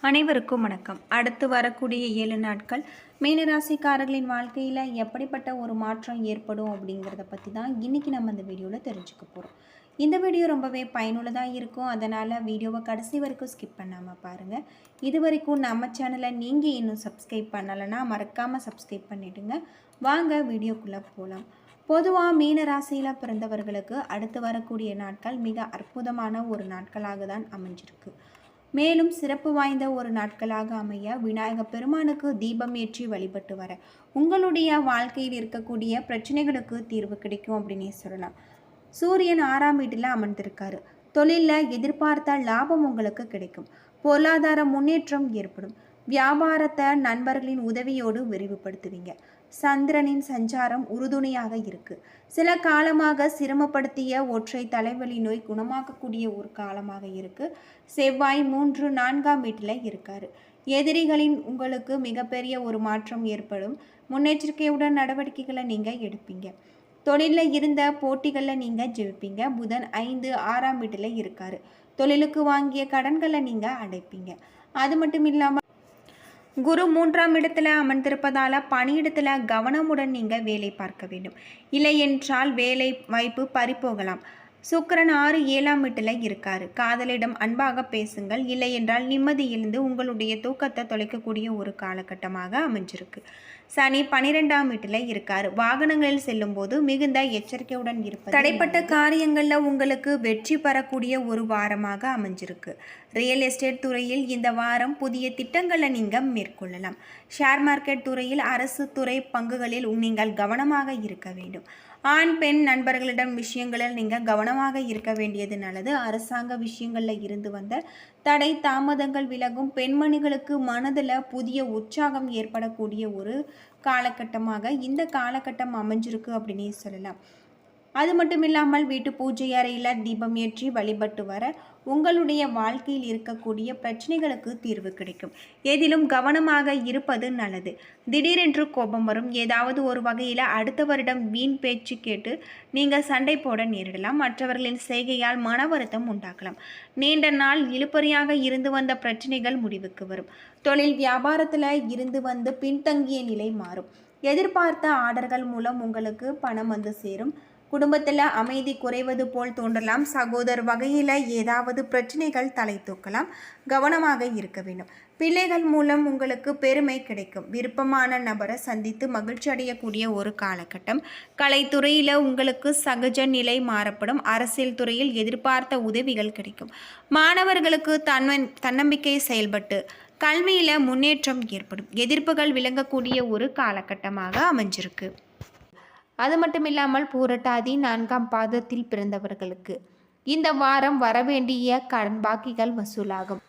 அனைவருக்கும் வணக்கம். அடுத்து வரக்கூடிய 7 நாட்கள் மீனராசிக்காரர்களின் வாழ்க்கையில் எப்படிப்பட்ட ஒரு மாற்றம் ஏற்படும் அப்படிங்கிறத பற்றி தான் இன்றைக்கி நம்ம இந்த வீடியோவில் தெரிஞ்சுக்க போகிறோம். இந்த வீடியோ ரொம்பவே பயனுள்ளதாக இருக்கும். அதனால் வீடியோவை கடைசி வரைக்கும் ஸ்கிப் பண்ணாமல் பாருங்கள். இது வரைக்கும் நம்ம சேனலை நீங்கள் இன்னும் சப்ஸ்கிரைப் பண்ணலைன்னா மறக்காமல் சப்ஸ்கிரைப் பண்ணிவிடுங்க. வாங்க வீடியோக்குள்ளே போகலாம். பொதுவாக மீனராசியில் பிறந்தவர்களுக்கு அடுத்து வரக்கூடிய நாட்கள் மிக அற்புதமான ஒரு நாட்களாக தான் அமைஞ்சிருக்கு. மேலும் சிறப்பு வாய்ந்த ஒரு நாட்களாக அமைய விநாயக பெருமானுக்கு தீபம் ஏற்றி வழிபட்டு வர உங்களுடைய வாழ்க்கையில் இருக்கக்கூடிய பிரச்சனைகளுக்கு தீர்வு கிடைக்கும் அப்படின்னே சொல்லலாம். சூரியன் 6ஆம் வீட்டில் அமர்ந்திருக்காரு. தொழிலில் எதிர்பார்த்த லாபம் உங்களுக்கு கிடைக்கும். பொருளாதார முன்னேற்றம் ஏற்படும். வியாபாரத்தை நண்பர்களின் உதவியோடு விரிவுபடுத்துவீங்க. சந்திரனின் சஞ்சாரம் உறுதுணையாக இருக்கு. சில காலமாக சிரமப்படுத்திய ஒற்றை தலைவலி நோய் குணமாக்கக்கூடிய ஒரு காலமாக இருக்கு. செவ்வாய் 3, 4ஆம் வீட்டில் இருக்காரு. எதிரிகளின் உங்களுக்கு மிகப்பெரிய ஒரு மாற்றம் ஏற்படும். முன்னெச்சரிக்கையுடன் நடவடிக்கைகளை நீங்கள் எடுப்பீங்க. தொழிலில் இருந்த போட்டிகளில் நீங்கள் ஜெயிப்பீங்க. புதன் 5, 6ஆம் வீட்டில் இருக்காரு. தொழிலுக்கு வாங்கிய கடன்களை நீங்கள் அடைப்பீங்க. அது மட்டும் இல்லாமல் குரு 3ஆம் இடத்துல அமர்ந்திருப்பதால் பணியிடத்தில் கவனமுடன் நீங்கள் வேலை பார்க்க வேண்டும். இல்லை என்றால் வேலை வாய்ப்பு பறிப்போகலாம். சுக்கிரன் 6, 7ஆம் வீட்டில் இருக்காரு. காதலிடம் அன்பாக பேசுங்கள். இல்லை என்றால் நிம்மதி இழந்து உங்களுடைய தூக்கத்தை தொலைக்கக்கூடிய ஒரு காலகட்டமாக அமைஞ்சிருக்கு. சனி 12ஆம் வீட்டில் இருக்காரு. வாகனங்களில் செல்லும் போது மிகுந்த எச்சரிக்கையுடன் இருப்பது. தடைப்பட்ட காரியங்களில் உங்களுக்கு வெற்றி பெறக்கூடிய ஒரு வாரமாக அமைஞ்சிருக்கு. ரியல் எஸ்டேட் துறையில் இந்த வாரம் புதிய திட்டங்களை நீங்கள் மேற்கொள்ளலாம். ஷேர் மார்க்கெட் துறையில் அரசு துறை பங்குகளில் நீங்கள் கவனமாக இருக்க வேண்டும். ஆண் பெண் நண்பர்களிடம் விஷயங்களில் நீங்கள் கவனமாக இருக்க வேண்டியது நல்லது. அரசாங்க விஷயங்களில் இருந்து வந்த தடை தாமதங்கள் விலகும். பெண்மணிகளுக்கு மனதில் புதிய உற்சாகம் ஏற்படக்கூடிய ஒரு காலகட்டமாக இந்த காலகட்டம் அமைஞ்சிருக்கு அப்படின்னே சொல்லலாம். அது மட்டும் இல்லாமல் வீட்டு பூஜை அறையில் தீபம் ஏற்றி வழிபட்டு வர உங்களுடைய வாழ்க்கையில் இருக்கக்கூடிய பிரச்சனைகளுக்கு தீர்வு கிடைக்கும். எதிலும் கவனமாக இருப்பது நல்லது. திடீரென்று கோபம் வரும். ஏதாவது ஒரு வகையில் அடுத்தவரிடம் வீண் பேச்சு கேட்டு நீங்கள் சண்டை போட நேரிடலாம். மற்றவர்களின் செய்கையால் மன வருத்தம் உண்டாக்கலாம். நீண்ட நாள் இழுபறியாக இருந்து வந்த பிரச்சனைகள் முடிவுக்கு வரும். தொழில் வியாபாரத்தில் இருந்து வந்து பின்தங்கிய நிலை மாறும். எதிர்பார்த்த ஆர்டர்கள் மூலம் உங்களுக்கு பணம் வந்து சேரும். குடும்பத்தில் அமைதி குறைவது போல் தோன்றலாம். சகோதர வகையில் ஏதாவது பிரச்சனைகள் தலை தூக்கலாம். கவனமாக இருக்க வேண்டும். பிள்ளைகள் மூலம் உங்களுக்கு பெருமை கிடைக்கும். விருப்பமான நபரை சந்தித்து மகிழ்ச்சி அடையக்கூடிய ஒரு காலகட்டம். கலைத்துறையில் உங்களுக்கு சகஜ நிலை மாறப்படும். அரசியல் துறையில் எதிர்பார்த்த உதவிகள் கிடைக்கும். மாணவர்களுக்கு தன்னம்பிக்கை செயல்பட்டு கல்வியில் முன்னேற்றம் ஏற்படும். எதிர்ப்புகள் விளங்கக்கூடிய ஒரு காலகட்டமாக அமைஞ்சிருக்கு. அது மட்டும் இல்லாமல் பூரட்டாதி 4ஆம் பாதத்தில் பிறந்தவர்களுக்கு இந்த வாரம் வரவேண்டிய கடன் பாக்கிகள் வசூலாகும்.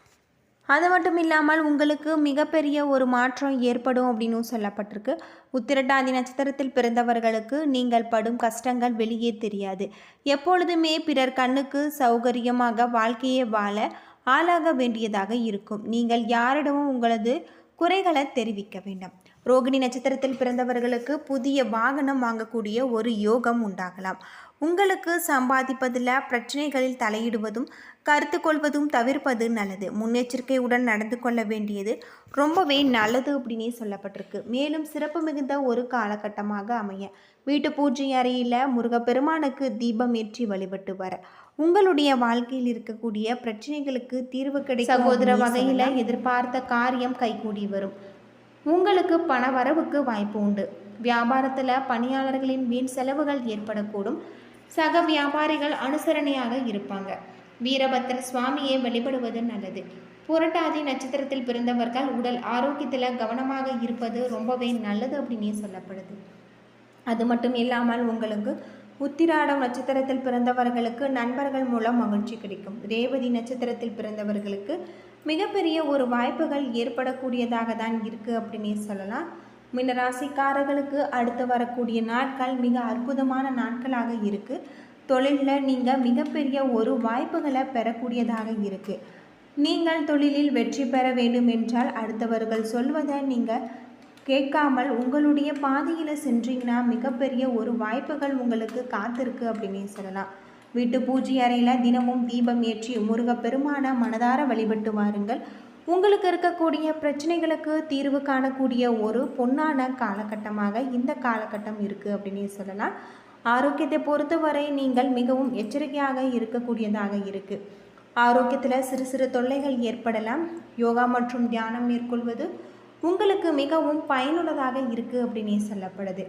அது மட்டும் இல்லாமல் உங்களுக்கு மிகப்பெரிய ஒரு மாற்றம் ஏற்படும் அப்படின்னு சொல்லப்பட்டிருக்கு. உத்திரட்டாதி நட்சத்திரத்தில் பிறந்தவர்களுக்கு நீங்கள் படும் கஷ்டங்கள் வெளியே தெரியாது. எப்பொழுதுமே பிறர் கண்ணுக்கு சௌகரியமாக வாழ்க்கையை வாழ ஆளாக வேண்டியதாக இருக்கும். நீங்கள் யாரிடமும் உங்களது குறைகளை தெரிவிக்க வேண்டாம். ரோகிணி நட்சத்திரத்தில் பிறந்தவர்களுக்கு புதிய வாகனம் வாங்கக்கூடிய ஒரு யோகம் உண்டாகலாம். உங்களுக்கு சம்பாதிப்பதில் பிரச்சனைகளில் தலையிடுவதும் கருத்து கொள்வதும் தவிர்ப்பது நல்லது. முன்னெச்சரிக்கையுடன் நடந்து கொள்ள வேண்டியது ரொம்பவே நல்லது அப்படின்னே சொல்லப்பட்டிருக்கு. மேலும் சிறப்பு மிகுந்த ஒரு காலகட்டமாக அமைய வீட்டு பூஜை அறையில் முருகப்பெருமானுக்கு தீபம் ஏற்றி வழிபட்டு வர உங்களுடைய வாழ்க்கையில் இருக்கக்கூடிய பிரச்சனைகளுக்கு தீர்வு கிடைக்கும். சகோதர வகையில் எதிர்பார்த்த காரியம் கைகூடி வரும். உங்களுக்கு பண வரவுக்கு வாய்ப்பு உண்டு. வியாபாரத்தில் பணியாளர்களின் வீண் செலவுகள் ஏற்படக்கூடும். சக வியாபாரிகள் அனுசரணையாக இருப்பாங்க. வீரபத்திர சுவாமியை வழிபடுவது நல்லது. புரட்டாதி நட்சத்திரத்தில் பிறந்தவர்கள் உடல் ஆரோக்கியத்தில் கவனமாக இருப்பது ரொம்பவே நல்லது அப்படின்னே சொல்லப்படுது. அது மட்டும் இல்லாமல் உங்களுக்கு உத்திராடம் நட்சத்திரத்தில் பிறந்தவர்களுக்கு நண்பர்கள் மூலம் மகிழ்ச்சி கிடைக்கும். ரேவதி நட்சத்திரத்தில் பிறந்தவர்களுக்கு மிகப்பெரிய ஒரு வாய்ப்புகள் ஏற்படக்கூடியதாக தான் இருக்குது அப்படின்னே சொல்லலாம். மீனராசிக்காரர்களுக்கு அடுத்து வரக்கூடிய நாட்கள் மிக அற்புதமான நாட்களாக இருக்குது. தொழிலில் நீங்கள் மிகப்பெரிய ஒரு வாய்ப்புகளை பெறக்கூடியதாக இருக்குது. நீங்கள் தொழிலில் வெற்றி பெற வேண்டும் என்றால் அடுத்தவர்கள் சொல்வதை நீங்கள் கேட்காமல் உங்களுடைய பாதையில் சென்றீங்கன்னா மிகப்பெரிய ஒரு வாய்ப்புகள் உங்களுக்கு காத்திருக்கு அப்படின்னே சொல்லலாம். வீட்டு பூஜை அறையில் தினமும் தீபம் ஏற்றி முருகப்பெருமான மனதார வழிபட்டு வாருங்கள். உங்களுக்கு இருக்கக்கூடிய பிரச்சனைகளுக்கு தீர்வு காணக்கூடிய ஒரு பொன்னான காலகட்டமாக இந்த காலகட்டம் இருக்குது அப்படின்னு சொல்லலாம். ஆரோக்கியத்தை பொறுத்தவரை நீங்கள் மிகவும் எச்சரிக்கையாக இருக்கக்கூடியதாக இருக்குது. ஆரோக்கியத்தில் சிறு சிறு தொல்லைகள் ஏற்படலாம். யோகா மற்றும் தியானம் மேற்கொள்வது உங்களுக்கு மிகவும் பயனுள்ளதாக இருக்குது அப்படின்னு சொல்லப்படுது.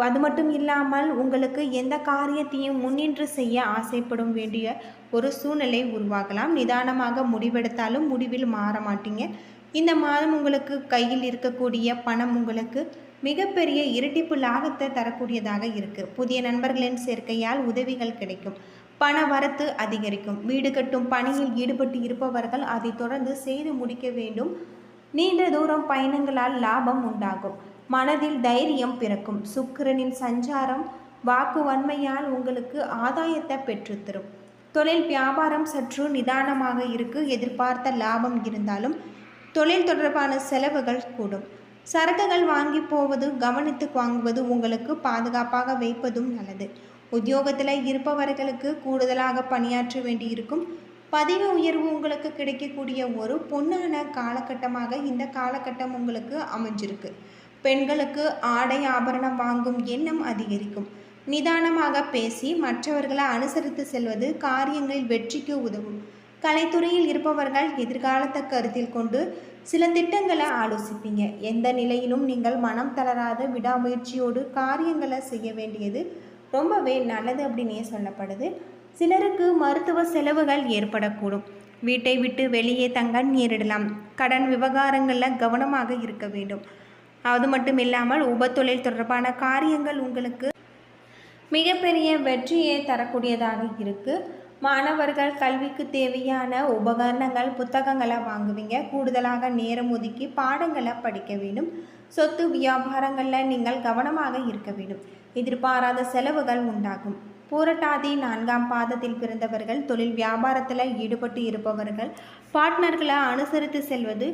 அது மட்டும் இல்லாமல் உங்களுக்கு எந்த காரியத்தையும் முன்னின்று செய்ய ஆசைப்படும் வேண்டிய ஒரு சூழ்நிலை உருவாகலாம். நிதானமாக முடிவெடுத்தாலும் முடிவில் மாற மாட்டீங்க. இந்த மாதம் உங்களுக்கு கையில் இருக்கக்கூடிய பணம் உங்களுக்கு மிகப்பெரிய இரட்டிப்பு லாபத்தை தரக்கூடியதாக இருக்குது. புதிய நண்பர்களின் சேர்க்கையால் உதவிகள் கிடைக்கும். பண வரத்து அதிகரிக்கும். வீடு கட்டும் பணியில் ஈடுபட்டு இருப்பவர்கள் அதை தொடர்ந்து செய்து முடிக்க வேண்டும். நீண்ட தூரம் பயணங்களால் லாபம் உண்டாகும். மனதில் தைரியம் பிறக்கும். சுக்கிரனின் சஞ்சாரம் வாக்கு வன்மையால் உங்களுக்கு ஆதாயத்தை பெற்றுத்தரும். தொழில் வியாபாரம் சற்று நிதானமாக இருக்கு. எதிர்பார்த்த லாபம் இருந்தாலும் தொழில் தொடர்பான செலவுகள் கூடும். சரக்குகள் வாங்கி போவது கவனித்து வாங்குவது உங்களுக்கு பாதுகாப்பாக வைப்பதும் நல்லது. உத்தியோகத்தில் இருப்பவர்களுக்கு கூடுதலாக பணியாற்ற வேண்டியிருக்கும். பதவி உயர்வு உங்களுக்கு கிடைக்கக்கூடிய ஒரு பொன்னான காலகட்டமாக இந்த காலகட்டம் உங்களுக்கு அமைஞ்சிருக்கு. பெண்களுக்கு ஆடை ஆபரணம் வாங்கும் எண்ணம் அதிகரிக்கும். நிதானமாக பேசி மற்றவர்களை அனுசரித்து செல்வது காரியங்களில் வெற்றிக்கு உதவும். கலைத்துறையில் இருப்பவர்கள் எதிர்காலத்தை கருத்தில் கொண்டு சில திட்டங்களை ஆலோசிப்பீங்க. எந்த நிலையிலும் நீங்கள் மனம் தளராத விடாமுயற்சியோடு காரியங்களை செய்ய வேண்டியது ரொம்பவே நல்லது அப்படின்னே சொல்லப்படுது. சிலருக்கு மருத்துவ செலவுகள் ஏற்படக்கூடும். வீட்டை விட்டு வெளியே தங்க நேரிடலாம். கடன் விவகாரங்களில் கவனமாக இருக்க வேண்டும். அது மட்டும் இல்லாமல் உபத்தொழில் தொடர்பான காரியங்கள் உங்களுக்கு மிகப்பெரிய வெற்றியை தரக்கூடியதாக இருக்குது. மாணவர்கள் கல்விக்கு தேவையான உபகரணங்கள் புத்தகங்களை வாங்குவீங்க. கூடுதலாக நேரம் ஒதுக்கி பாடங்களை படிக்க வேண்டும். சொத்து வியாபாரங்களில் நீங்கள் கவனமாக இருக்க வேண்டும். எதிர்பாராத செலவுகள் உண்டாகும். பூரட்டாதி 4ஆம் பாதத்தில் பிறந்தவர்கள் தொழில் வியாபாரத்தில் ஈடுபட்டு இருப்பவர்கள் பார்ட்னர்களை அனுசரித்து செல்வது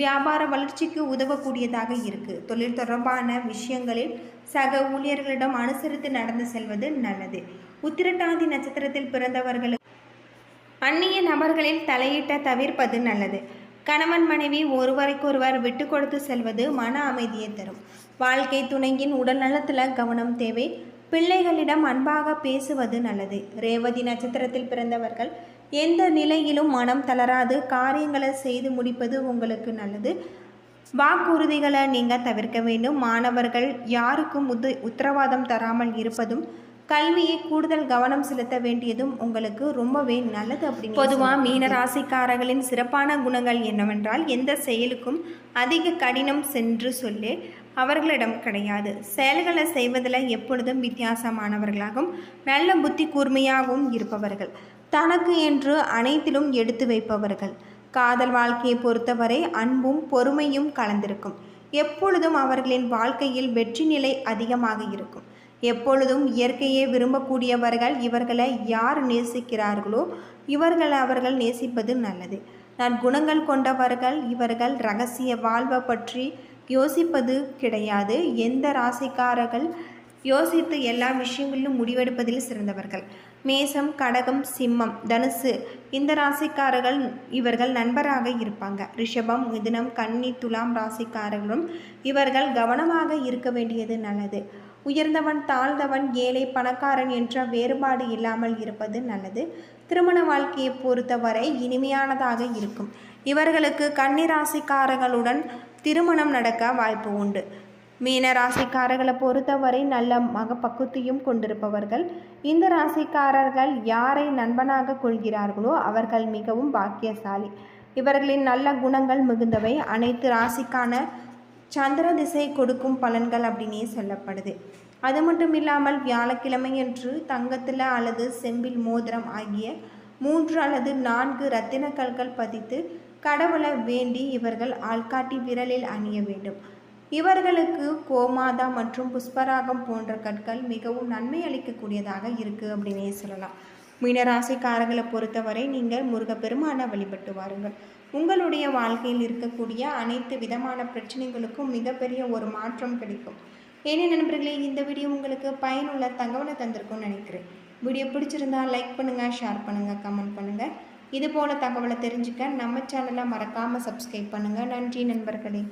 வியாபார வளர்ச்சிக்கு உதவக்கூடியதாக இருக்குது. தொழில் தொடர்பான விஷயங்களில் சக ஊழியர்களிடம் அனுசரித்து நடந்து செல்வது நல்லது. உத்திரட்டாதி நட்சத்திரத்தில் பிறந்தவர்களுக்கு அந்நிய நபர்களில் தலையிட்ட தவிர்ப்பது நல்லது. கணவன் மனைவி ஒருவருக்கொருவர் விட்டு கொடுத்து செல்வது மன அமைதியை தரும். வாழ்க்கை துணையின் உடல் நலத்தில் கவனம் தேவை. பிள்ளைகளிடம் அன்பாக பேசுவது நல்லது. ரேவதி நட்சத்திரத்தில் பிறந்தவர்கள் எந்த நிலையிலும் மனம் தளராது காரியங்களை செய்து முடிப்பது உங்களுக்கு நல்லது. வாக்குறுதிகளை நீங்கள் தவிர்க்க வேண்டும். மாணவர்கள் யாருக்கும் உத்தரவாதம் தராமல் இருப்பதும் கல்வியை கூடுதல் கவனம் செலுத்த வேண்டியதும் உங்களுக்கு ரொம்பவே நல்லது. அப்படின்னு பொதுவாக மீனராசிக்காரர்களின் சிறப்பான குணங்கள் என்னவென்றால் எந்த செயலுக்கும் அதிக கடினம் சென்று சொல்லி அவர்களிடம் கிடையாது. செயல்களை செய்வதில் எப்பொழுதும் வித்தியாசமானவர்களாகவும் நல்ல புத்தி கூர்மையாகவும் இருப்பவர்கள். தனக்கு என்று அனைத்திலும் எடுத்து வைப்பவர்கள். காதல் வாழ்க்கையை பொறுத்தவரை அன்பும் பொறுமையும் கலந்திருக்கும். எப்பொழுதும் அவர்களின் வாழ்க்கையில் வெற்றி நிலை அதிகமாக இருக்கும். எப்பொழுதும் இயற்கையை விரும்பக்கூடியவர்கள். இவர்களை யார் நேசிக்கிறார்களோ அவர்கள் நேசிப்பது நல்லது. நற்குணங்கள் கொண்டவர்கள். இவர்கள் இரகசிய வாழ்வை பற்றி யோசிப்பது கிடையாது. எந்த ராசிக்காரர்கள் யோசித்து எல்லா விஷயங்களிலும் முடிவெடுப்பதில் சிறந்தவர்கள். மேசம், கடகம், சிம்மம், தனுசு இந்த ராசிக்காரர்கள் இவர்கள் நண்பராக இருப்பாங்க. ரிஷபம், மிதுனம், கன்னி, துலாம் ராசிக்காரர்களும் இவர்கள் கவனமாக இருக்க வேண்டியது நல்லது. உயர்ந்தவன், தாழ்ந்தவன், ஏழை, பணக்காரன் என்ற வேறுபாடு இல்லாமல் இருப்பது நல்லது. திருமண வாழ்க்கையை பொறுத்தவரை இனிமையானதாக இருக்கும். இவர்களுக்கு கன்னி ராசிக்காரர்களுடன் திருமணம் நடக்க வாய்ப்பு உண்டு. மீன ராசிக்காரர்களை பொறுத்தவரை நல்ல மகப்பக்குவத்தையும் கொண்டிருப்பவர்கள். இந்த ராசிக்காரர்கள் யாரை நண்பனாக கொள்கிறார்களோ அவர்கள் மிகவும் பாக்கியசாலி. இவர்களின் நல்ல குணங்கள் மிகுந்தவை. அனைத்து ராசிக்கான சந்திர திசை கொடுக்கும் பலன்கள் அப்படின்னே சொல்லப்படுது. அது மட்டும் இல்லாமல் வியாழக்கிழமையன்று தங்கத்தில் அல்லது செம்பில் மோதிரம் ஆகிய 3 அல்லது 4 இரத்தின கற்கள் பதித்து கடவுளை வேண்டி இவர்கள் ஆள்காட்டி விரலில் அணிய வேண்டும். இவர்களுக்கு கோமாதா மற்றும் புஷ்பராகம் போன்ற கற்கள் மிகவும் நன்மை அளிக்கக்கூடியதாக இருக்குது அப்படின்னே சொல்லலாம். மீனராசிக்காரர்களை பொறுத்தவரை நீங்கள் முருகப்பெருமானை வழிபட்டு வாருங்கள். உங்களுடைய வாழ்க்கையில் இருக்கக்கூடிய அனைத்து விதமான பிரச்சனைகளுக்கும் மிகப்பெரிய ஒரு மாற்றம் கிடைக்கும். ஏனே நண்பர்களே, இந்த வீடியோ உங்களுக்கு பயனுள்ள தகவலை தந்திருக்கும்னு நினைக்கிறேன். வீடியோ பிடிச்சிருந்தால் லைக் பண்ணுங்கள், ஷேர் பண்ணுங்கள், கமெண்ட் பண்ணுங்கள். இது போல் தகவலை தெரிஞ்சுக்க நம்ம சேனலை மறக்காமல் சப்ஸ்கிரைப் பண்ணுங்கள். நன்றி நண்பர்களே.